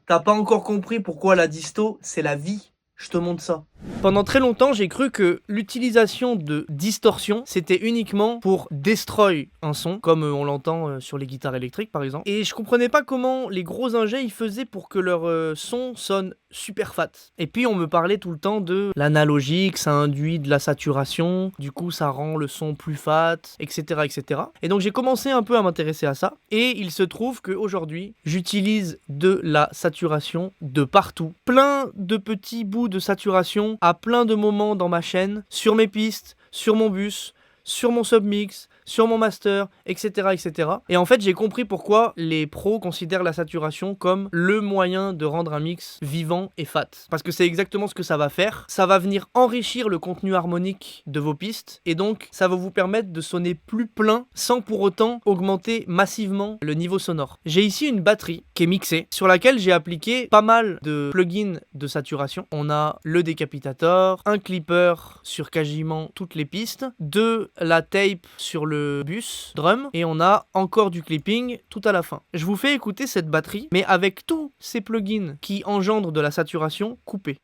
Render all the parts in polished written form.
T'as pas encore compris pourquoi la disto, c'est la vie. Je te montre ça. Pendant très longtemps, j'ai cru que l'utilisation de distorsion, c'était uniquement pour destroy un son, comme on l'entend sur les guitares électriques par exemple. Et je comprenais pas comment les gros ingés ils faisaient pour que leur son sonne super fat. Et puis on me parlait tout le temps de l'analogique, ça induit de la saturation, du coup ça rend le son plus fat, etc. etc. Et donc j'ai commencé un peu à m'intéresser à ça. Et il se trouve qu'aujourd'hui, j'utilise de la saturation de partout. Plein de petits bouts de saturation à plein de moments dans ma chaîne, sur mes pistes, sur mon bus, sur mon submix, sur mon master, etc., etc. Et en fait, j'ai compris pourquoi les pros considèrent la saturation comme le moyen de rendre un mix vivant et fat. Parce que c'est exactement ce que ça va faire. Ça va venir enrichir le contenu harmonique de vos pistes, et donc ça va vous permettre de sonner plus plein sans pour autant augmenter massivement le niveau sonore. J'ai ici une batterie qui est mixée, sur laquelle j'ai appliqué pas mal de plugins de saturation. On a le décapitator, un clipper sur quasiment toutes les pistes, de la tape sur le bus drum, et on a encore du clipping tout à la fin. Je vous fais écouter cette batterie, mais avec tous ces plugins qui engendrent de la saturation coupée.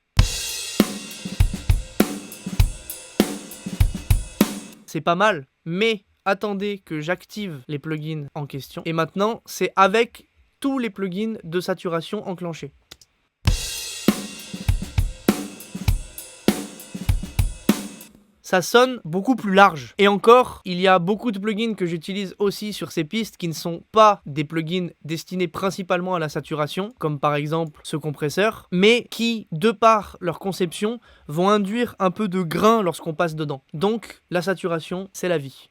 C'est pas mal, mais attendez que j'active les plugins en question. Et maintenant, c'est avec tous les plugins de saturation enclenchés. Ça sonne beaucoup plus large. Et encore, il y a beaucoup de plugins que j'utilise aussi sur ces pistes qui ne sont pas des plugins destinés principalement à la saturation, comme par exemple ce compresseur, mais qui, de par leur conception, vont induire un peu de grain lorsqu'on passe dedans. Donc, la saturation, c'est la vie.